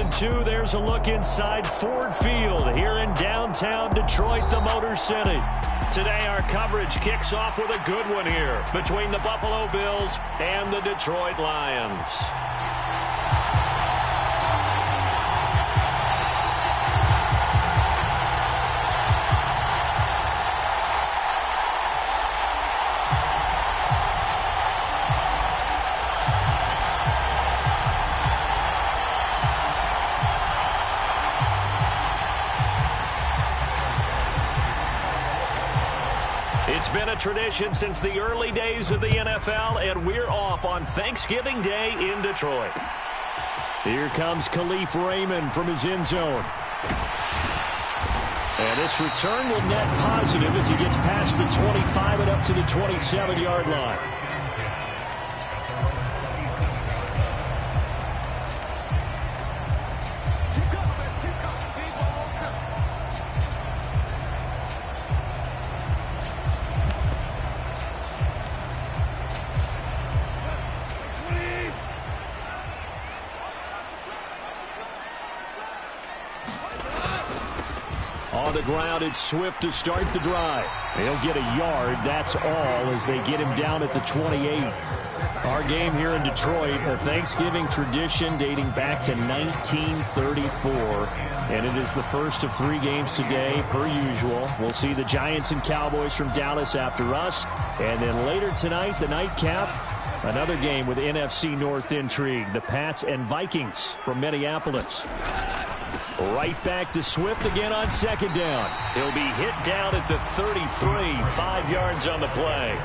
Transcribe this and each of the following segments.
and 2. There's a look inside Ford Field here in downtown Detroit, the Motor City. Today our coverage kicks off with a good one here between the Buffalo Bills and the Detroit Lions. It's been a tradition since the early days of the NFL, and we're off on Thanksgiving Day in Detroit. Here comes Khalif Raymond from his end zone. And this return will net positive as he gets past the 25 and up to the 27-yard line. On the ground, it's Swift to start the drive. He'll get a yard, that's all, as they get him down at the 28. Our game here in Detroit, a Thanksgiving tradition dating back to 1934. And it is the first of 3 games today, per usual. We'll see the Giants and Cowboys from Dallas after us. And then later tonight, the nightcap, another game with NFC North intrigue. The Pats and Vikings from Minneapolis. Right back to Swift again on second down. He'll be hit down at the 33, 5 yards on the play.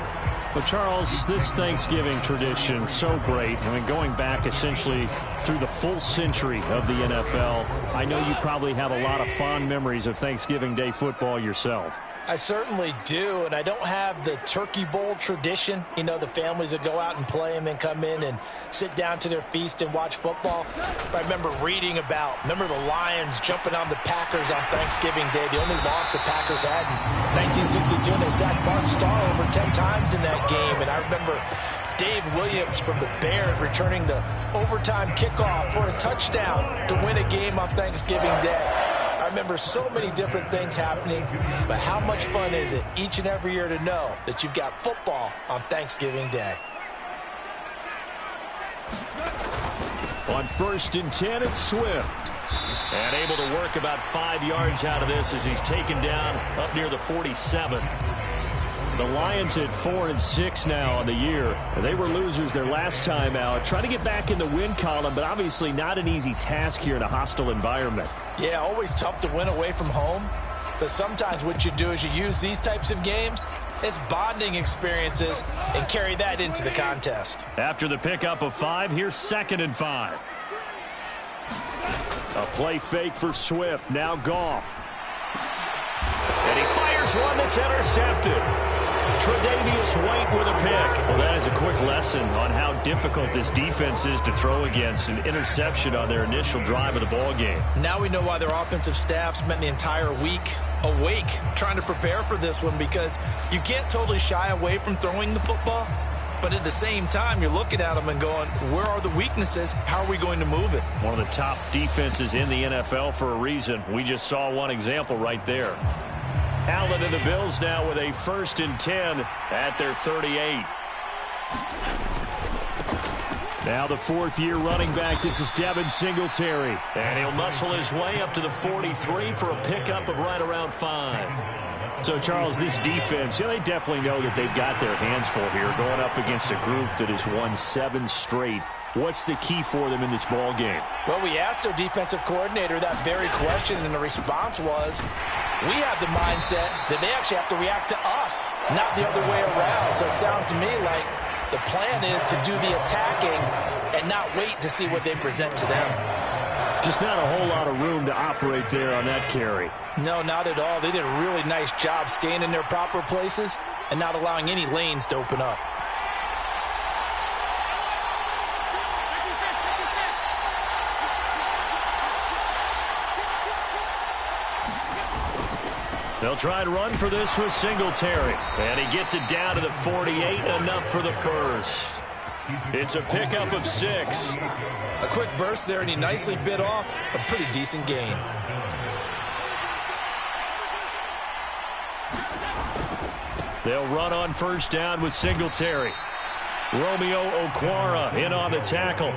But, Charles, this Thanksgiving tradition, so great. I mean, going back essentially through the full century of the NFL, I know you probably have a lot of fond memories of Thanksgiving Day football yourself. I certainly do, and I don't have the turkey bowl tradition. You know, the families that go out and play and then come in and sit down to their feast and watch football. I remember reading about, remember the Lions jumping on the Packers on Thanksgiving Day. The only loss the Packers had in 1962, and they sacked Bart Starr over 10 times in that game. And I remember Dave Williams from the Bears returning the overtime kickoff for a touchdown to win a game on Thanksgiving Day. I remember so many different things happening, but how much fun is it each and every year to know that you've got football on Thanksgiving Day? On 1st and 10, it's Swift. And able to work about 5 yards out of this as he's taken down up near the 47. The Lions at 4-6 now on the year. They were losers their last time out. Trying to get back in the win column, but obviously not an easy task here in a hostile environment. Yeah, always tough to win away from home. But sometimes what you do is you use these types of games as bonding experiences and carry that into the contest. After the pickup of 5, here's 2nd and 5. A play fake for Swift. Now Goff. And he fires one that's intercepted. Tre'Davious White with a pick. Well, that is a quick lesson on how difficult this defense is to throw against. An interception on their initial drive of the ball game. Now we know why their offensive staff spent the entire week awake trying to prepare for this one, because you can't totally shy away from throwing the football. But at the same time, you're looking at them and going, where are the weaknesses? How are we going to move it? One of the top defenses in the NFL for a reason. We just saw one example right there. Allen and the Bills now with a 1st and 10 at their 38. Now the 4th-year running back. This is Devin Singletary. And he'll muscle his way up to the 43 for a pickup of right around 5. So, Charles, this defense, they definitely know that they've got their hands full here going up against a group that has won 7 straight. What's the key for them in this ball game? Well, we asked their defensive coordinator that very question, and the response was, we have the mindset that they actually have to react to us, not the other way around. So it sounds to me like the plan is to do the attacking and not wait to see what they present to them. Just not a whole lot of room to operate there on that carry. No, not at all. They did a really nice job staying in their proper places and not allowing any lanes to open up. They'll try and run for this with Singletary. And he gets it down to the 48, enough for the first. It's a pickup of 6. A quick burst there, and he nicely bit off a pretty decent gain. They'll run on first down with Singletary. Romeo Okwara in on the tackle.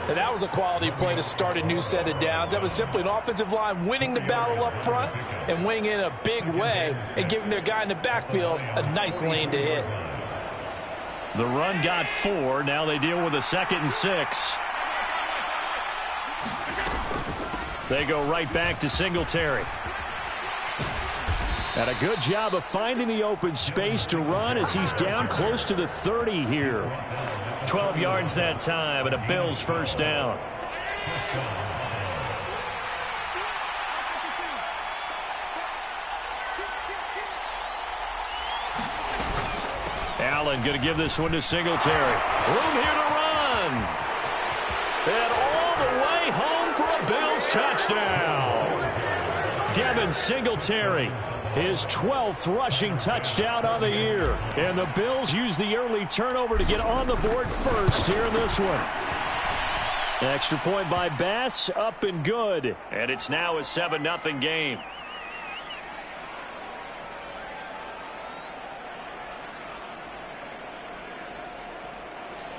And that was a quality play to start a new set of downs. That was simply an offensive line winning the battle up front and winning in a big way and giving their guy in the backfield a nice lane to hit. The run got 4. Now they deal with a 2nd and 6. They go right back to Singletary. And a good job of finding the open space to run as he's down close to the 30 here. 12 yards that time and a Bills first down. Allen going to give this one to Singletary. Room here to run. And all the way home for a Bills touchdown. Devin Singletary. His 12th rushing touchdown of the year. And the Bills use the early turnover to get on the board first here in this one. Extra point by Bass, up and good. And it's now a 7-0 game.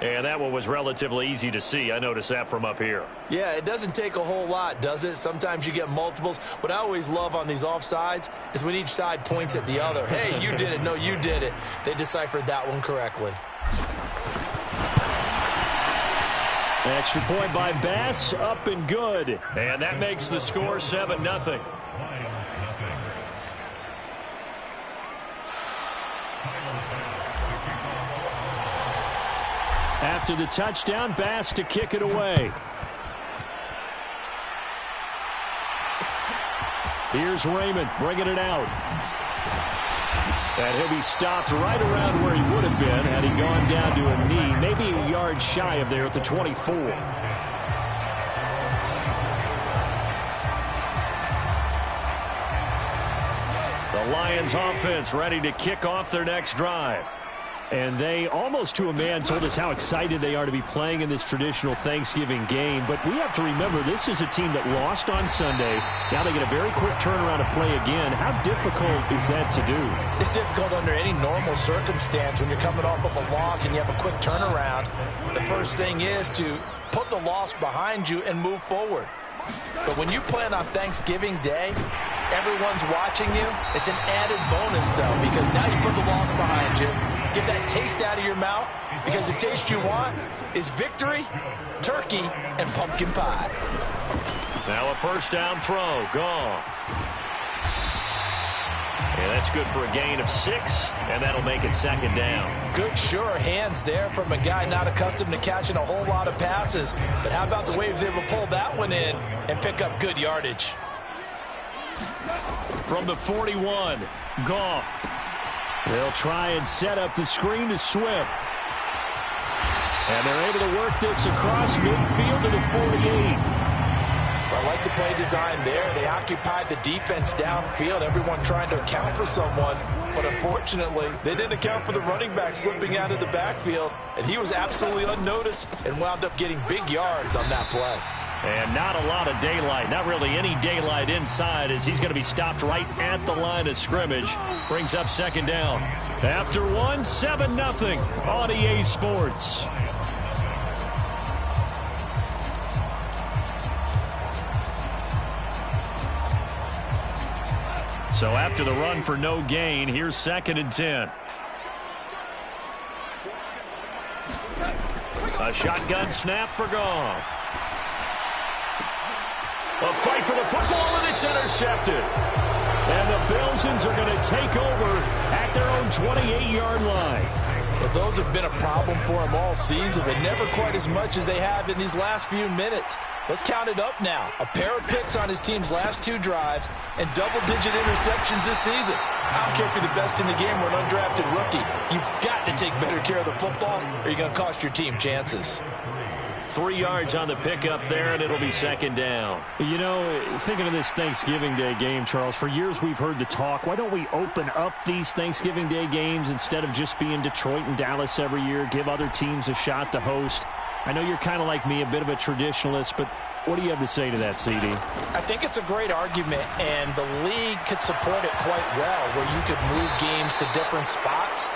And that one was relatively easy to see. I noticed that from up here. Yeah, it doesn't take a whole lot, does it? Sometimes you get multiples. What I always love on these offsides is when each side points at the other. Hey, you did it. No, you did it. They deciphered that one correctly. Extra point by Bass, up and good. And that makes the score 7-0. After the touchdown, Bass to kick it away. Here's Raymond bringing it out. And he'll be stopped right around where he would have been had he gone down to a knee, maybe a yard shy of there at the 24. The Lions offense ready to kick off their next drive. And they, almost to a man, told us how excited they are to be playing in this traditional Thanksgiving game. But we have to remember, this is a team that lost on Sunday. Now they get a very quick turnaround to play again. How difficult is that to do? It's difficult under any normal circumstance when you're coming off of a loss and you have a quick turnaround. The first thing is to put the loss behind you and move forward. But when you play on Thanksgiving Day, everyone's watching you. It's an added bonus, though, because now you put the loss behind you. Get that taste out of your mouth, because the taste you want is victory, turkey, and pumpkin pie. Now a first down throw. Gone. And that's good for a gain of 6, and that'll make it 2nd down. Good, sure hands there from a guy not accustomed to catching a whole lot of passes. But how about the way he was able to pull that one in and pick up good yardage? From the 41, Goff. They'll try and set up the screen to Swift. And they're able to work this across midfield to the 48. I like the play design there. They occupied the defense downfield, everyone trying to account for someone. But unfortunately, they didn't account for the running back slipping out of the backfield. And he was absolutely unnoticed and wound up getting big yards on that play. And not a lot of daylight, not really any daylight inside, as he's going to be stopped right at the line of scrimmage. Brings up 2nd down. After 1, 7-0 on EA Sports. So after the run for no gain, here's 2nd and 10. A shotgun snap for Goff. A fight for the football, and it's intercepted. And the Bilsons are going to take over at their own 28-yard line. But those have been a problem for them all season, but never quite as much as they have in these last few minutes. Let's count it up now. A pair of picks on his team's last 2 drives and double-digit interceptions this season. I don't care if you're the best in the game or an undrafted rookie. You've got to take better care of the football or you're going to cost your team chances. 3 yards on the pickup there, and it'll be second down. You know, thinking of this Thanksgiving Day game, Charles, for years we've heard the talk, why don't we open up these Thanksgiving Day games instead of just being Detroit and Dallas every year, give other teams a shot to host? I know you're kind of like me, a bit of a traditionalist, but what do you have to say to that, CD? I think it's a great argument, and the league could support it quite well, where you could move games to different spots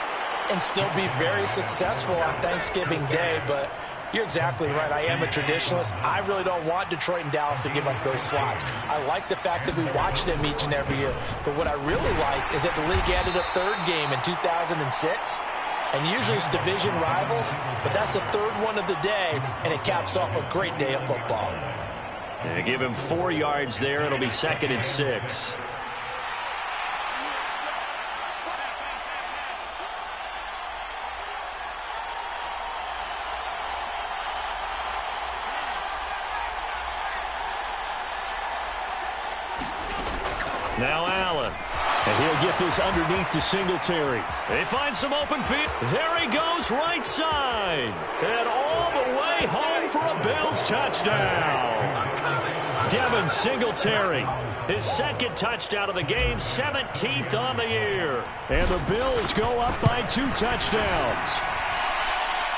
and still be very successful on Thanksgiving Day. But you're exactly right. I am a traditionalist. I really don't want Detroit and Dallas to give up those slots. I like the fact that we watch them each and every year. But what I really like is that the league added a third game in 2006. And usually it's division rivals, but that's the third one of the day, and it caps off a great day of football. And give him 4 yards there. It'll be second and 6. Now Allen. And he'll get this underneath to Singletary. They find some open feet. There he goes, right side. And all the way home for a Bills touchdown. Devin Singletary, his second touchdown of the game, 17th on the year. And the Bills go up by 2 touchdowns.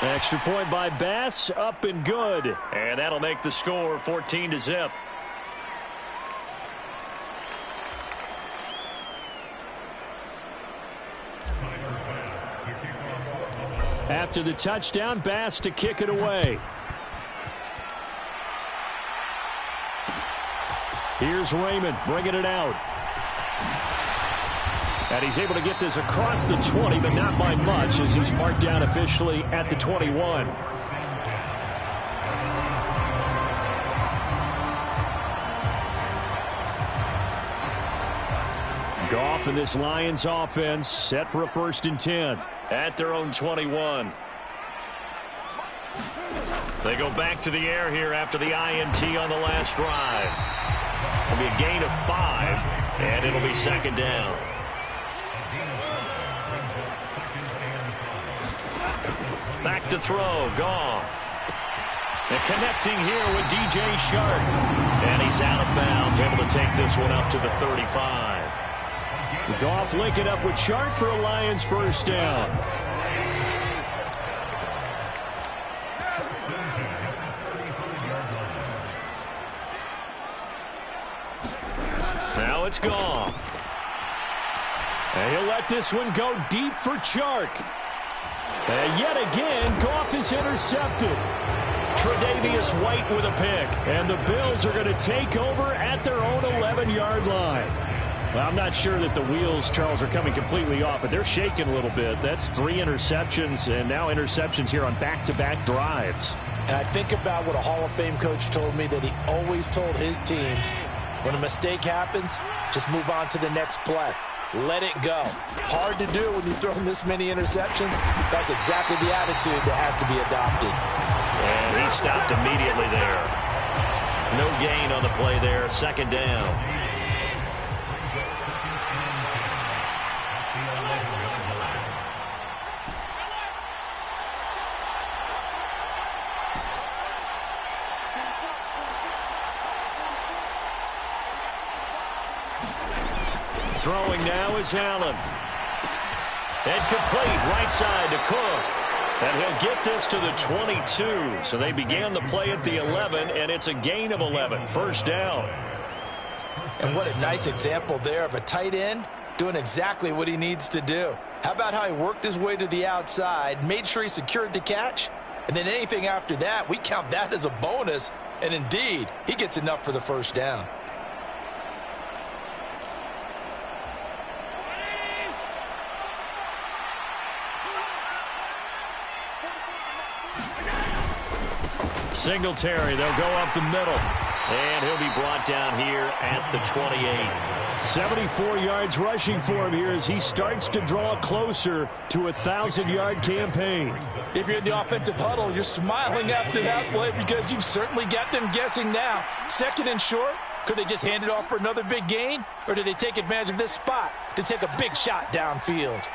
Extra point by Bass, up and good. And that'll make the score 14-0. After the touchdown, Bass to kick it away. Here's Raymond bringing it out. And he's able to get this across the 20, but not by much as he's marked down officially at the 21. Goff and this Lions offense set for a 1st and 10 at their own 21. They go back to the air here after the INT on the last drive. It'll be a gain of 5, and it'll be second down. Back to throw, Goff. And connecting here with DJ Shark. And he's out of bounds, able to take this one up to the 35. Goff linking up with Shark for a Lions 1st down. Now it's Goff. And he'll let this one go deep for Shark. And yet again, Goff is intercepted. Tre'Davious White with a pick. And the Bills are going to take over at their own 11-yard line. Well, I'm not sure that the wheels, Charles, are coming completely off, but they're shaking a little bit. That's 3 interceptions, and now interceptions here on back-to-back drives. And I think about what a Hall of Fame coach told me, that he always told his teams, when a mistake happens, just move on to the next play. Let it go. Hard to do when you throw this many interceptions. That's exactly the attitude that has to be adopted. And he stopped immediately there. No gain on the play there. Second down. Throwing now is Allen. And complete right side to Cook. And he'll get this to the 22. So they began the play at the 11, and it's a gain of 11. 1st down. And what a nice example there of a tight end doing exactly what he needs to do. How about how he worked his way to the outside, made sure he secured the catch, and then anything after that, we count that as a bonus. And indeed, he gets enough for the 1st down. Singletary, they'll go up the middle. And he'll be brought down here at the 28. 74 yards rushing for him here as he starts to draw closer to a 1,000-yard campaign. If you're in the offensive huddle, you're smiling after that play because you've certainly got them guessing now. 2nd and short. Could they just hand it off for another big gain? Or do they take advantage of this spot to take a big shot downfield?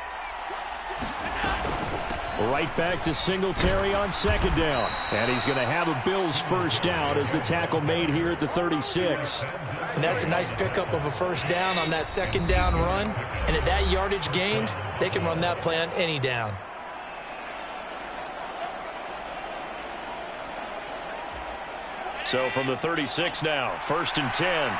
Right back to Singletary on second down. And he's going to have a Bills first down as the tackle made here at the 36. And that's a nice pickup of a first down on that second down run. And at that yardage gained, they can run that play on any down. So from the 36 now, 1st and 10.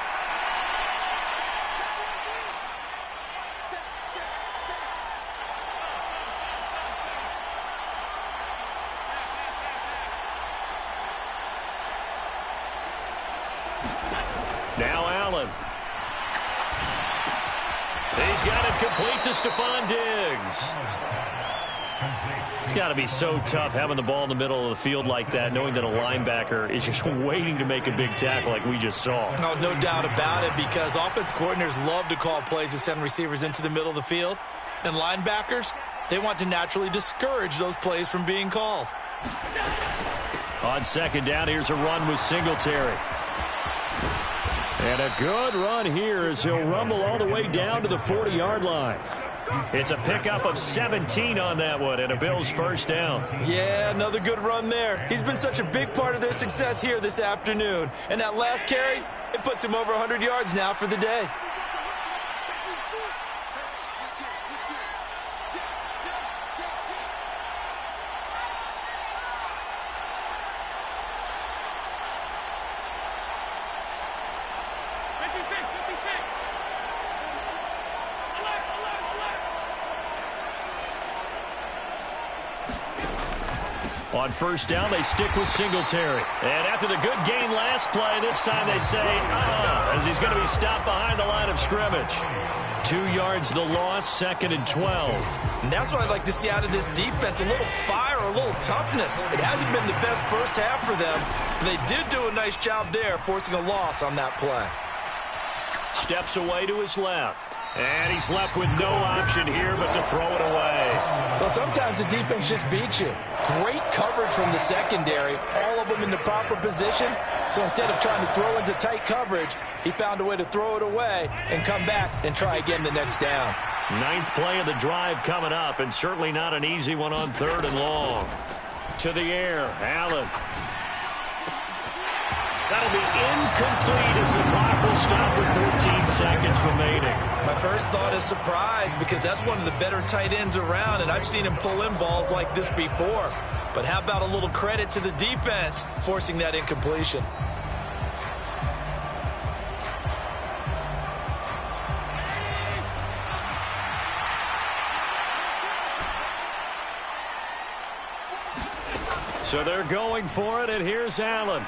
Now Allen. He's got it complete to Stephon Diggs. It's got to be so tough having the ball in the middle of the field like that, knowing that a linebacker is just waiting to make a big tackle like we just saw. No doubt about it, because offense coordinators love to call plays to send receivers into the middle of the field. And linebackers, they want to naturally discourage those plays from being called. On second down, here's a run with Singletary. And a good run here as he'll rumble all the way down to the 40-yard line. It's a pickup of 17 on that one and a Bills first down. Yeah, another good run there. He's been such a big part of their success here this afternoon. And that last carry, it puts him over 100 yards now for the day. On first down, they stick with Singletary. And after the good gain last play, this time they say, as he's going to be stopped behind the line of scrimmage. 2 yards the loss, 2nd and 12. And that's what I'd like to see out of this defense, a little fire, a little toughness. It hasn't been the best first half for them, but they did do a nice job there, forcing a loss on that play. Steps away to his left. And he's left with no option here but to throw it away. Well, sometimes the defense just beats you. Great coverage from the secondary, all of them in the proper position. So instead of trying to throw into tight coverage, he found a way to throw it away and come back and try again the next down. 9th play of the drive coming up, and certainly not an easy one on 3rd and long. To the air, Allen. That'll be incomplete as the clock will stop with 14 seconds remaining. My first thought is surprise, because that's one of the better tight ends around, and I've seen him pull in balls like this before. But how about a little credit to the defense forcing that incompletion? So they're going for it, and here's Allen.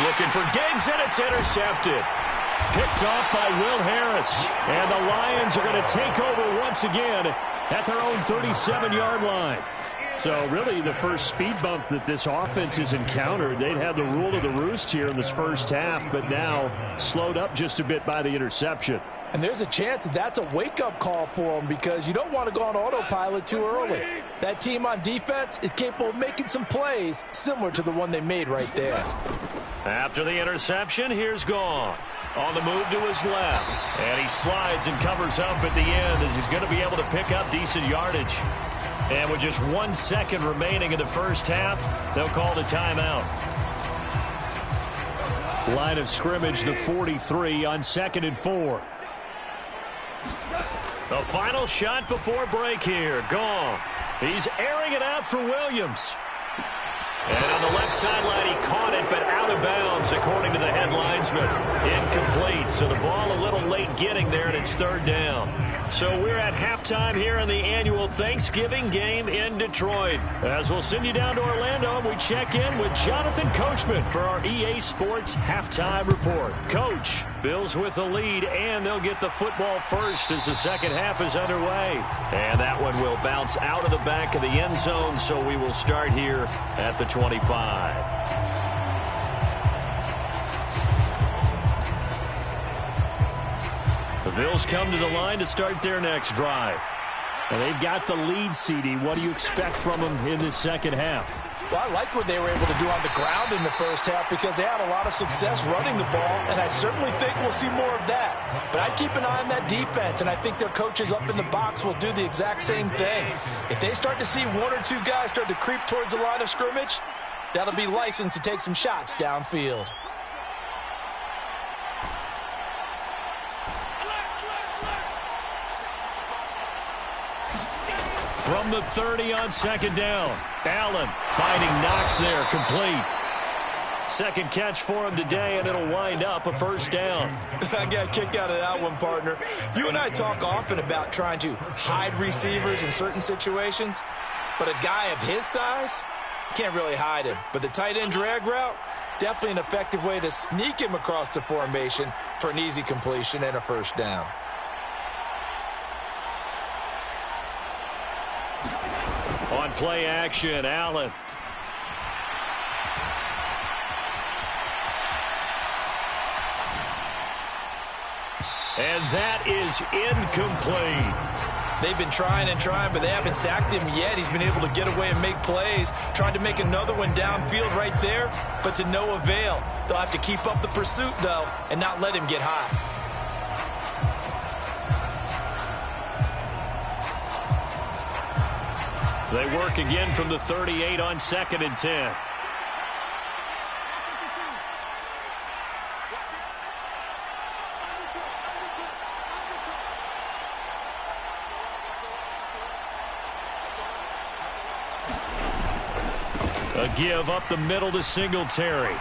Looking for Diggs, and it's intercepted. Picked off by Will Harris. And the Lions are going to take over once again at their own 37-yard line. So really the first speed bump that this offense has encountered. They'd had the rule of the roost here in this first half, but now slowed up just a bit by the interception. And there's a chance that that's a wake-up call for them, because you don't want to go on autopilot too early. That team on defense is capable of making some plays similar to the one they made right there. After the interception, here's Goff. On the move to his left. And he slides and covers up at the end as he's going to be able to pick up decent yardage. And with just 1 second remaining in the first half, they'll call the timeout. Line of scrimmage, the 43 on 2nd and 4. The final shot before break here. Goff. He's airing it out for Williams. And on the left sideline, he caught it, but out of bounds, according to the head linesman. Incomplete, so the ball a little late getting there, and it's 3rd down. So we're at halftime here in the annual Thanksgiving game in Detroit. As we'll send you down to Orlando, and we check in with Jonathan Coachman for our EA Sports Halftime Report. Coach, Bills with the lead, and they'll get the football first as the second half is underway. And that one will bounce out of the back of the end zone, so we will start here at the 25. The Bills come to the line to start their next drive. And they've got the lead, CD. What do you expect from them in this second half? Well, I like what they were able to do on the ground in the first half because they had a lot of success running the ball, and I certainly think we'll see more of that. But I'd keep an eye on that defense, and I think their coaches up in the box will do the exact same thing. If they start to see one or two guys start to creep towards the line of scrimmage, that'll be licensed to take some shots downfield. From the 30 on second down. Allen fighting Knox there, complete. Second catch for him today, and it'll wind up a first down. I got a kick out of that one, partner. You and I talk often about trying to hide receivers in certain situations, but a guy of his size, can't really hide him. But the tight end drag route, definitely an effective way to sneak him across the formation for an easy completion and a first down. On play action, Allen. And that is incomplete. They've been trying and trying, but they haven't sacked him yet. He's been able to get away and make plays. Tried to make another one downfield right there, but to no avail. They'll have to keep up the pursuit, though, and not let him get hot. They work again from the 38 on 2nd and 10. A give up the middle to Singletary.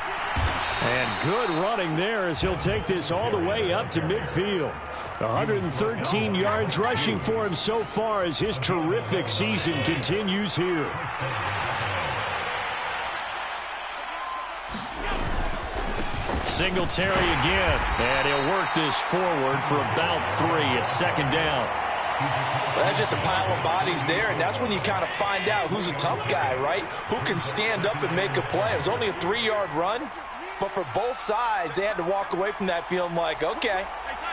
And good running there as he'll take this all the way up to midfield. 113 yards rushing for him so far as his terrific season continues here. Singletary again, and he'll work this forward for about 3 at second down. Well, that's just a pile of bodies there, and that's when you kind of find out who's a tough guy, right? Who can stand up and make a play. It was only a 3-yard run, but for both sides, they had to walk away from that feeling like, okay,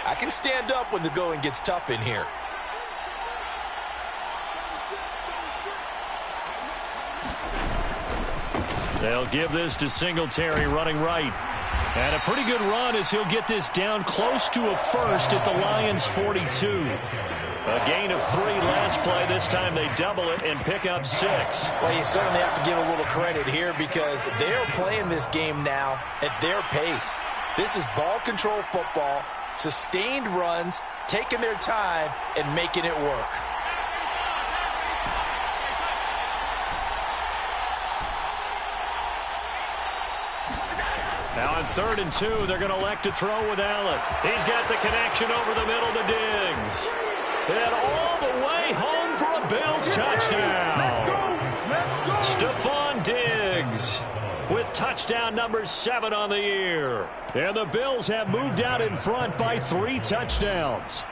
I can stand up when the going gets tough in here. They'll give this to Singletary running right. And a pretty good run as he'll get this down close to a first at the Lions' 42. A gain of 3 last play. This time they double it and pick up 6. Well, you certainly have to give a little credit here because they're playing this game now at their pace. This is ball control football, sustained runs, taking their time and making it work. Now on 3rd and 2, they're going to elect to throw with Allen. He's got the connection over the middle to Diggs. And all the way home for a Bills touchdown. Let's go. Stephon Diggs with touchdown number 7 on the year. And the Bills have moved out in front by 3 touchdowns.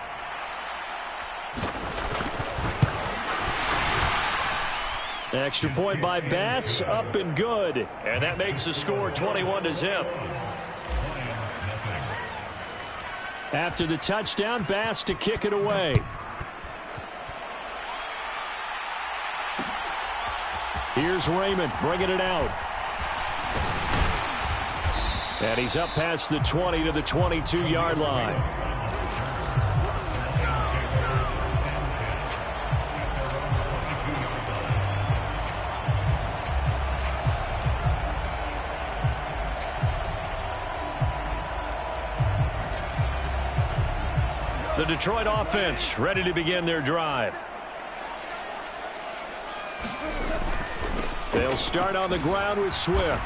Extra point by Bass, up and good. And that makes the score 21-0. After the touchdown, Bass to kick it away. Here's Raymond bringing it out. And he's up past the 20 to the 22-yard line. The Detroit offense ready to begin their drive. They'll start on the ground with Swift.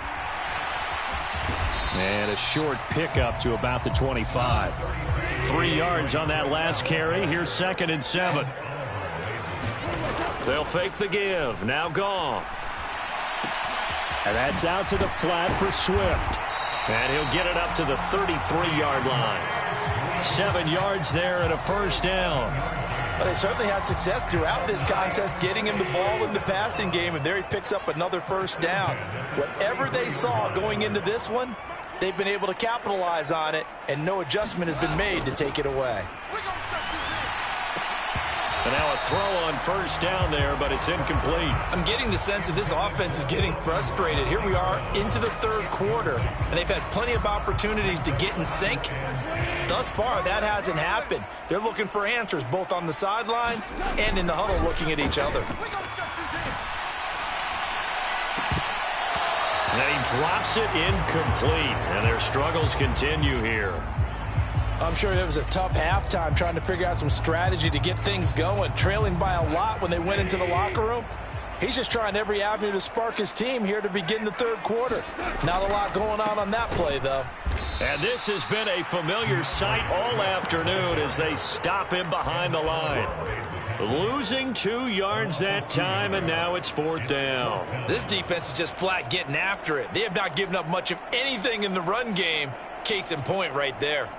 And a short pickup to about the 25. 3 yards on that last carry. Here's 2nd and 7. They'll fake the give. Now Goff. And that's out to the flat for Swift. And he'll get it up to the 33-yard line. 7 yards there and a first down. Well, they certainly had success throughout this contest getting him the ball in the passing game, and there he picks up another first down. Whatever they saw going into this one, they've been able to capitalize on it, and no adjustment has been made to take it away. And now a throw on first down there, but it's incomplete. I'm getting the sense that this offense is getting frustrated. Here we are into the third quarter, and they've had plenty of opportunities to get in sync. Thus far, that hasn't happened. They're looking for answers both on the sidelines and in the huddle looking at each other. And then he drops it incomplete, and their struggles continue here. I'm sure it was a tough halftime trying to figure out some strategy to get things going. Trailing by a lot when they went into the locker room. He's just trying every avenue to spark his team here to begin the third quarter. Not a lot going on that play, though. And this has been a familiar sight all afternoon as they stop him behind the line. Losing 2 yards that time, and now it's fourth down. This defense is just flat getting after it. They have not given up much of anything in the run game. Case in point right there.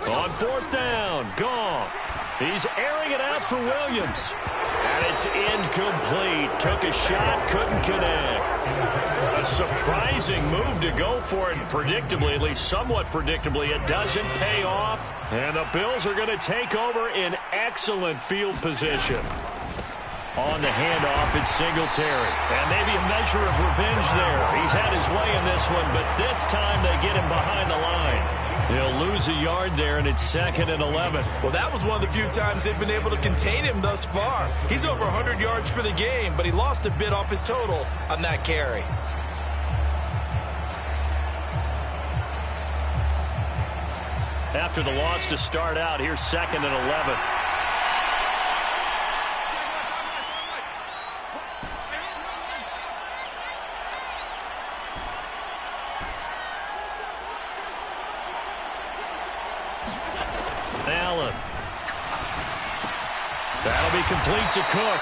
On fourth down, Goff. He's airing it out for Williams. And it's incomplete. Took a shot, couldn't connect. A surprising move to go for it. Predictably, at least somewhat predictably, it doesn't pay off. And the Bills are going to take over in excellent field position. On the handoff, it's Singletary. And maybe a measure of revenge there. He's had his way in this one, but this time they get him behind the line. He'll lose a yard there, and it's 2nd and 11. Well, that was one of the few times they've been able to contain him thus far. He's over 100 yards for the game, but he lost a bit off his total on that carry. After the loss to start out, here's 2nd and 11. Allen. That'll be complete to Cook.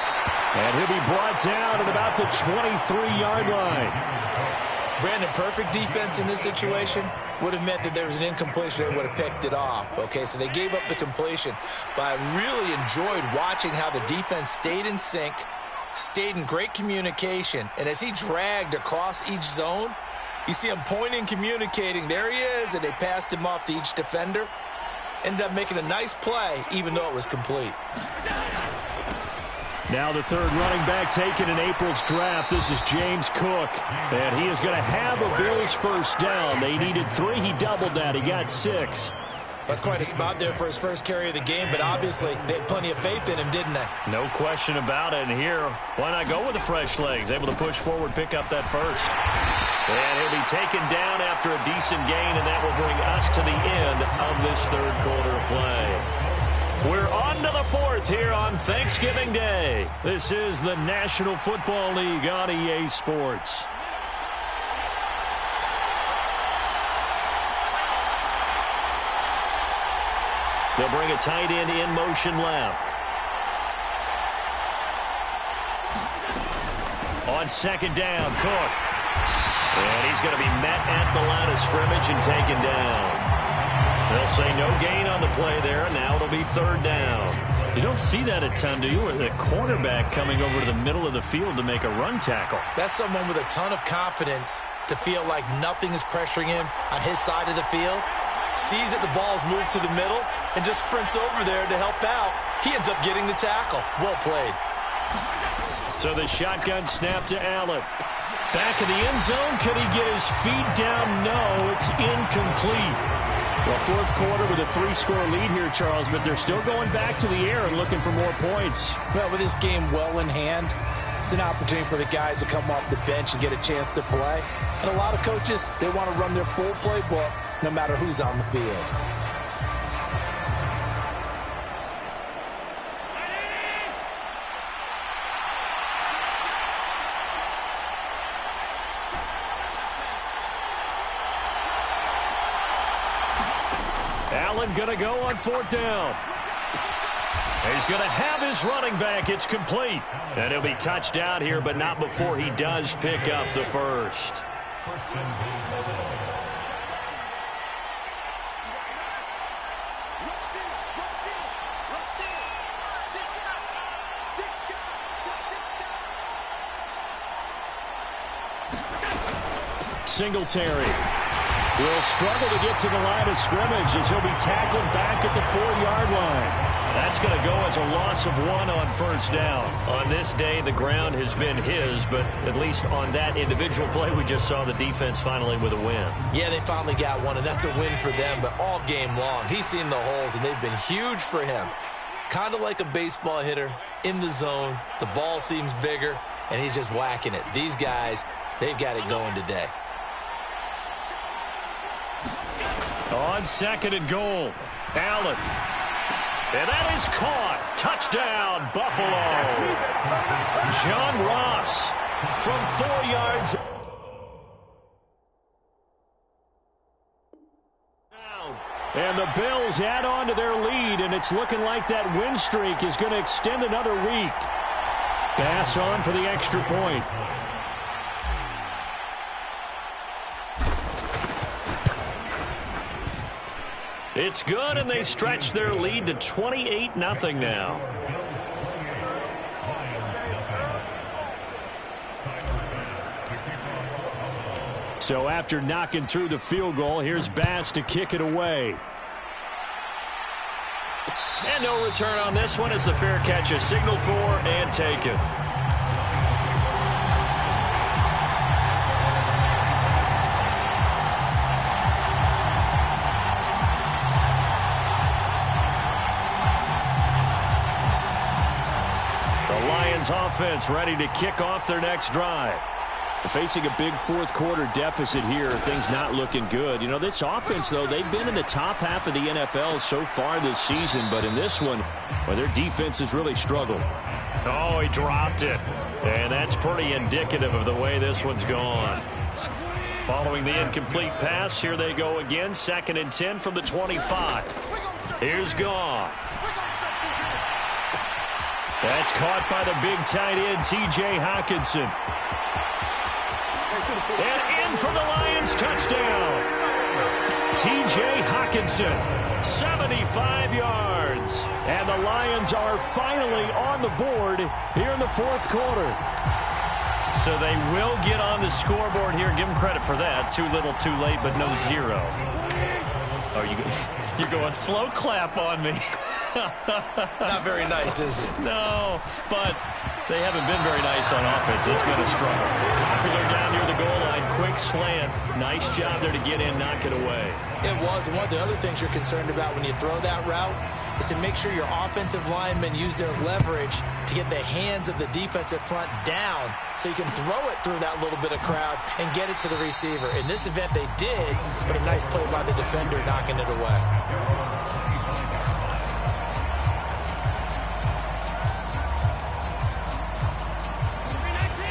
And he'll be brought down at about the 23-yard line. Brandon, perfect defense in this situation would have meant that there was an incompletion. They would have picked it off. Okay, so they gave up the completion. But I really enjoyed watching how the defense stayed in sync, stayed in great communication. And as he dragged across each zone, you see him pointing, communicating. There he is, and they passed him off to each defender. Ended up making a nice play, even though it was complete. Now the third running back taken in April's draft. This is James Cook. And he is going to have a Bills first down. They needed 3. He doubled that. He got 6. That's quite a spot there for his first carry of the game, but obviously they had plenty of faith in him, didn't they? No question about it. And here, why not go with the fresh legs? Able to push forward, pick up that first. And he'll be taken down after a decent gain, and that will bring us to the end of this third quarter of play. We're on to the fourth here on Thanksgiving Day. This is the National Football League on EA Sports. They'll bring a tight end in motion left. On second down, Cook. And he's going to be met at the line of scrimmage and taken down. They'll say no gain on the play there, and now it'll be third down. You don't see that a ton, do you? The cornerback coming over to the middle of the field to make a run tackle. That's someone with a ton of confidence to feel like nothing is pressuring him on his side of the field. Sees that the ball's moved to the middle and just sprints over there to help out. He ends up getting the tackle. Well played. So the shotgun snap to Allen. Back in the end zone. Could he get his feet down? No, it's incomplete. Well, fourth quarter with a 3-score lead here, Charles, but they're still going back to the air and looking for more points. Well, with this game well in hand, it's an opportunity for the guys to come off the bench and get a chance to play. And a lot of coaches, they want to run their full playbook no matter who's on the field. Allen going to go on fourth down. He's going to have his running back. It's complete. And he'll be touched out here, but not before he does pick up the first. Singletary will struggle to get to the line of scrimmage as he'll be tackled back at the 4-yard line. That's going to go as a loss of 1 on first down. On this day, the ground has been his, but at least on that individual play, we just saw the defense finally with a win. Yeah, they finally got one, and that's a win for them, but all game long, he's seen the holes, and they've been huge for him. Kind of like a baseball hitter in the zone. The ball seems bigger, and he's just whacking it. These guys, they've got it going today. On 2nd and goal, Allen. And that is caught. Touchdown, Buffalo. John Ross from 4 yards. And the Bills add on to their lead, and it's looking like that win streak is going to extend another week. Pass on for the extra point. It's good, and they stretch their lead to 28-0 now. So after knocking through the field goal, here's Bass to kick it away. And no return on this one as the fair catch is signaled for and taken. Offense ready to kick off their next drive. Facing a big fourth-quarter deficit here, things not looking good. You know, this offense, though, they've been in the top half of the NFL so far this season, but in this one, well, their defense has really struggled. Oh, he dropped it. And that's pretty indicative of the way this one's gone. Following the incomplete pass, here they go again. 2nd and 10 from the 25. Here's Goff. That's caught by the big tight end, T.J. Hockenson. And in for the Lions, touchdown. T.J. Hockenson, 75 yards. And the Lions are finally on the board here in the 4th quarter. So they will get on the scoreboard here. Give them credit for that. Too little, too late, but no 0. Oh, you're going slow clap on me. Not very nice, is it? No, but they haven't been very nice on offense. It's been a struggle. Popular down near the goal line. Quick slant. Nice job there to get in, knock it away. It was, and one of the other things you're concerned about when you throw that route is to make sure your offensive linemen use their leverage to get the hands of the defensive front down so you can throw it through that little bit of crowd and get it to the receiver. In this event, they did, but a nice play by the defender knocking it away.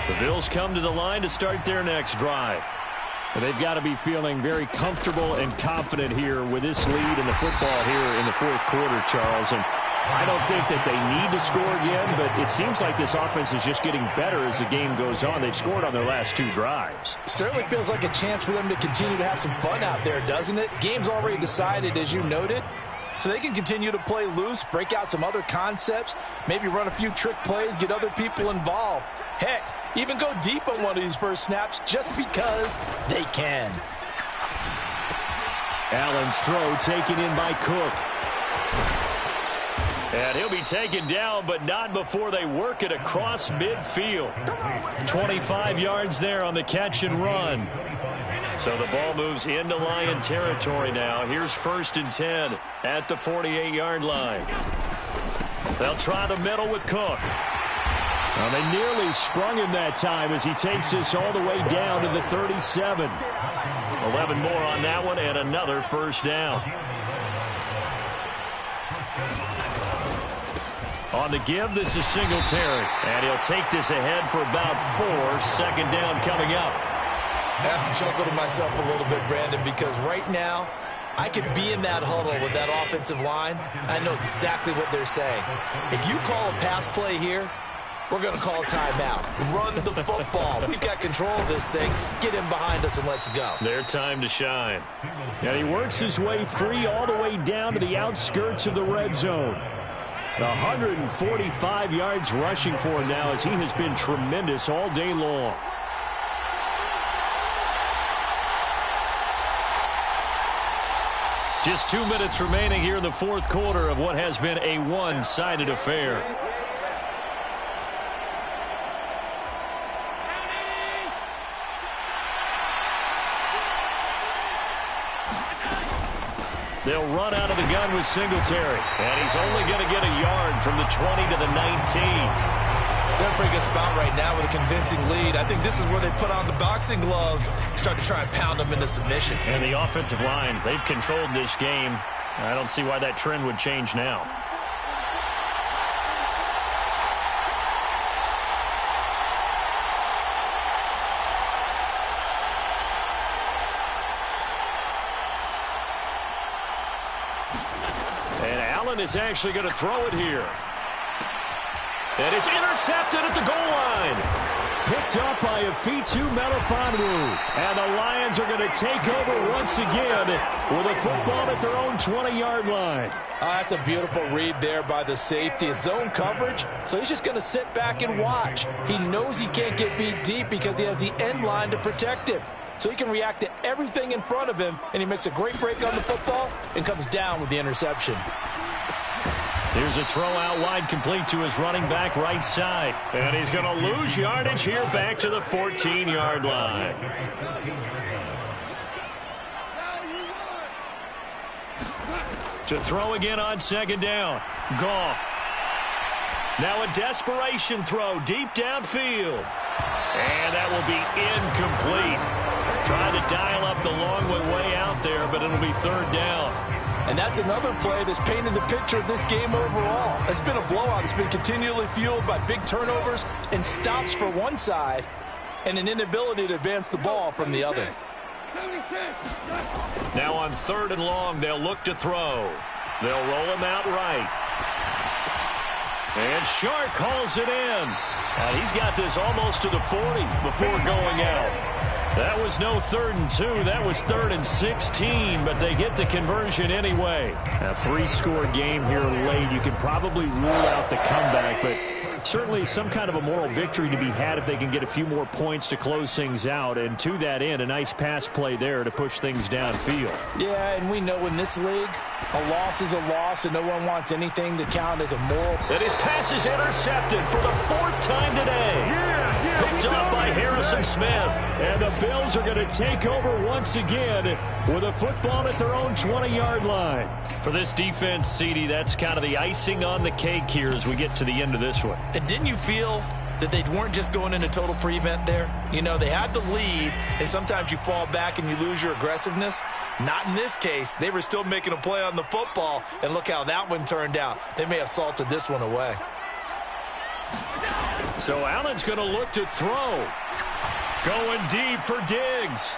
The Bills come to the line to start their next drive. And they've got to be feeling very comfortable and confident here with this lead in the football here in the 4th quarter, Charles. And I don't think that they need to score again, but it seems like this offense is just getting better as the game goes on. They've scored on their last 2 drives. Certainly feels like a chance for them to continue to have some fun out there, doesn't it? Game's already decided, as you noted. So they can continue to play loose, break out some other concepts, maybe run a few trick plays, get other people involved. Heck, even go deep on one of these first snaps just because they can. Allen's throw taken in by Cook. And he'll be taken down, but not before they work it across midfield. 25 yards there on the catch and run. So the ball moves into Lion territory now. Here's 1st and 10 at the 48-yard line. They'll try the middle with Cook. Well, they nearly sprung him that time as he takes this all the way down to the 37. 11 more on that one and another first down. On the give, this is Singletary. And he'll take this ahead for about 4. 2nd down coming up. I have to chuckle to myself a little bit, Brandon, because right now I could be in that huddle with that offensive line. I know exactly what they're saying. If you call a pass play here, we're going to call a timeout. Run the football. We've got control of this thing. Get in behind us and let's go. Their time to shine. And he works his way free all the way down to the outskirts of the red zone. 145 yards rushing for him now as he has been tremendous all day long. Just 2 minutes remaining here in the fourth quarter of what has been a one-sided affair. They'll run out of the gun with Singletary. And he's only going to get a yard from the 20 to the 19. They're in a pretty good spot right now with a convincing lead. I think this is where they put on the boxing gloves, start to try and pound them into submission. And the offensive line, they've controlled this game. I don't see why that trend would change now. And Allen is actually going to throw it here. And it's intercepted at the goal line. Picked up by Afitu Melifonwu. And the Lions are going to take over once again with a football at their own 20-yard line. That's a beautiful read there by the safety. It's zone coverage, so he's just going to sit back and watch. He knows he can't get beat deep because he has the end line to protect him. So he can react to everything in front of him, and he makes a great break on the football and comes down with the interception. Here's a throw out wide, complete to his running back right side. And he's going to lose yardage here back to the 14-yard line. To throw again on second down. Goff. Now a desperation throw deep downfield. And that will be incomplete. Trying to dial up the long way out there, but it'll be third down. And that's another play that's painted the picture of this game overall. It's been a blowout. It's been continually fueled by big turnovers and stops for one side and an inability to advance the ball from the other. Now on third and long, they'll look to throw. They'll roll him out right. And Shark calls it in. And he's got this almost to the 40 before going out. That was no 3rd and 2. That was 3rd and 16, but they get the conversion anyway. A 3-score game here late. You can probably rule out the comeback, but certainly some kind of a moral victory to be had if they can get a few more points to close things out. And to that end, a nice pass play there to push things downfield. Yeah, and we know in this league, a loss is a loss, and no one wants anything to count as a moral. And his pass is intercepted for the 4th time today. Picked up by Harrison Smith. And the Bills are going to take over once again with a football at their own 20-yard line. For this defense, CD, that's kind of the icing on the cake here as we get to the end of this one. And didn't you feel that they weren't just going into total prevent there? You know, they had the lead, and sometimes you fall back and you lose your aggressiveness. Not in this case. They were still making a play on the football, and look how that one turned out. They may have salted this one away. So Allen's going to look to throw. Going deep for Diggs.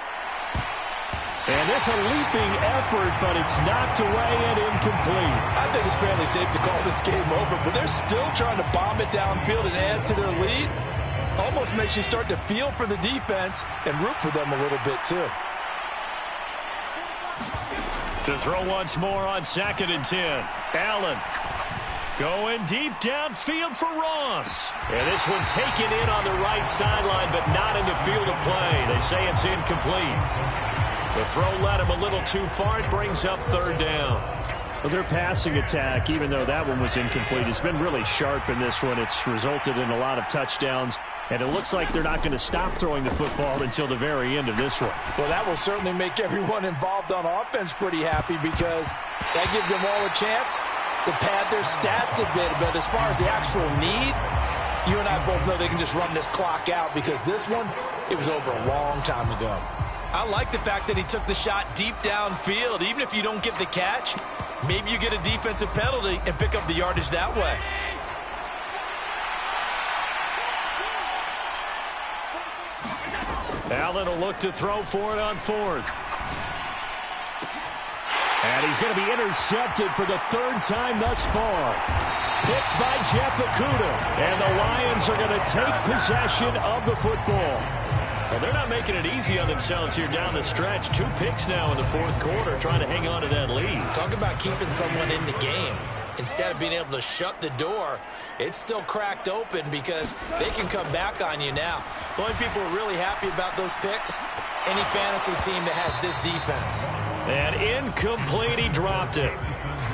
And it's a leaping effort, but it's knocked away and incomplete. I think it's fairly safe to call this game over, but they're still trying to bomb it downfield and add to their lead. Almost makes you start to feel for the defense and root for them a little bit, too. To throw once more on 2nd and 10. Allen. Going deep downfield for Ross. And this one taken in on the right sideline, but not in the field of play. They say it's incomplete. The throw led him a little too far. It brings up 3rd down. Well, their passing attack, even though that one was incomplete, has been really sharp in this one. It's resulted in a lot of touchdowns, and it looks like they're not going to stop throwing the football until the very end of this one. Well, that will certainly make everyone involved on offense pretty happy because that gives them all a chance to pad their stats a bit. But as far as the actual need, you and I both know they can just run this clock out because this one, it was over a long time ago. I like the fact that he took the shot deep downfield. Even if you don't get the catch, maybe you get a defensive penalty and pick up the yardage that way. Allen will look to throw for it on 4th. And he's going to be intercepted for the 3rd time thus far. Picked by Jeff Okudah. And the Lions are going to take possession of the football. Well, they're not making it easy on themselves here down the stretch. 2 picks now in the 4th quarter trying to hang on to that lead. Talk about keeping someone in the game. instead of being able to shut the door, it's still cracked open because they can come back on you now. The only people who are really happy about those picks, any fantasy team that has this defense. And incomplete, he dropped it.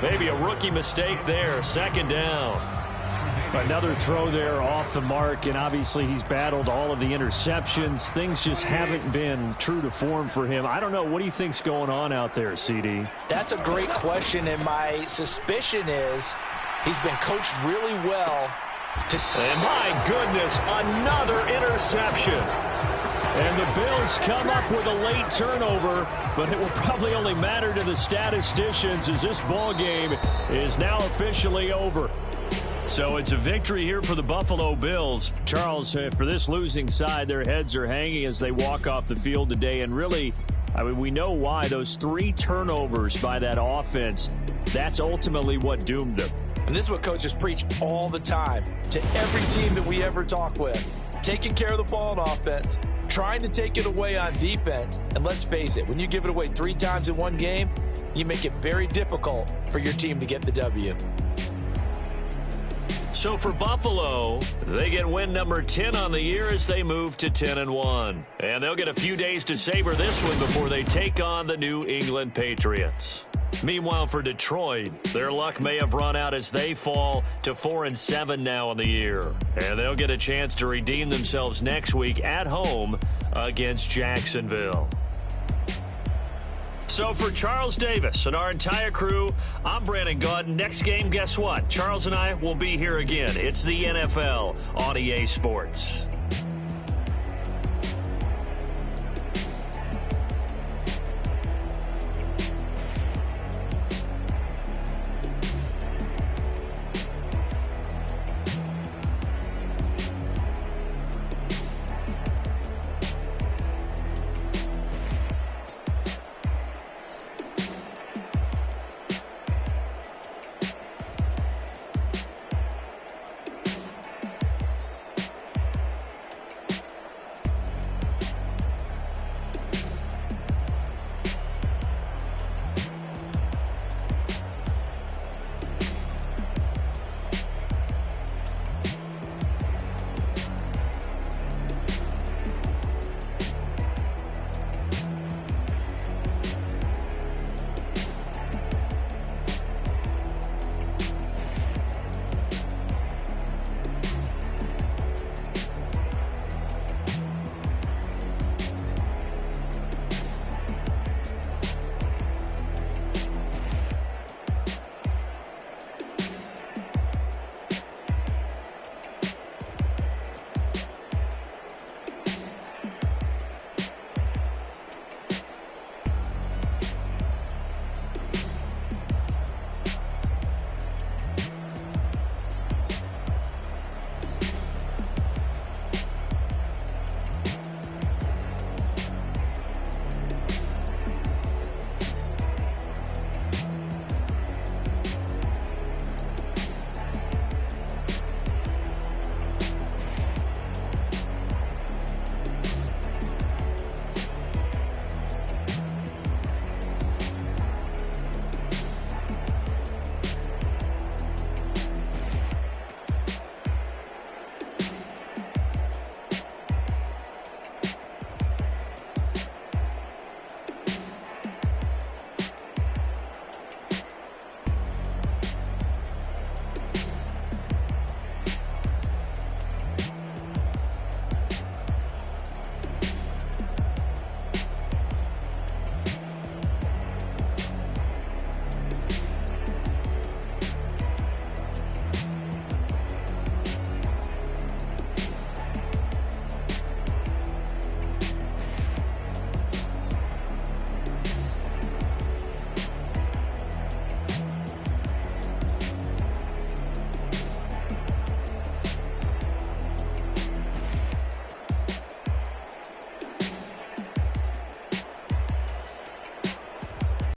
Maybe a rookie mistake there, second down. Another throw there off the mark, and obviously he's battled all of the interceptions. Things just haven't been true to form for him. I don't know. What do you think's going on out there, CD? That's a great question, and my suspicion is he's been coached really well. And my goodness, another interception. And the Bills come up with a late turnover, but it will probably only matter to the statisticians as this ball game is now officially over. So it's a victory here for the Buffalo Bills. Charles, for this losing side, their heads are hanging as they walk off the field today. And really, I mean, we know why. Those 3 turnovers by that offense, that's ultimately what doomed them. And this is what coaches preach all the time to every team that we ever talk with. Taking care of the ball on offense, trying to take it away on defense. And let's face it, when you give it away 3 times in one game, you make it very difficult for your team to get the W. So for Buffalo, they get win number 10 on the year as they move to 10-1. And they'll get a few days to savor this one before they take on the New England Patriots. Meanwhile, for Detroit, their luck may have run out as they fall to 4-7 now on the year. And they'll get a chance to redeem themselves next week at home against Jacksonville. So for Charles Davis and our entire crew, I'm Brandon Gaudin. Next game, guess what? Charles and I will be here again. It's the NFL on EA Sports.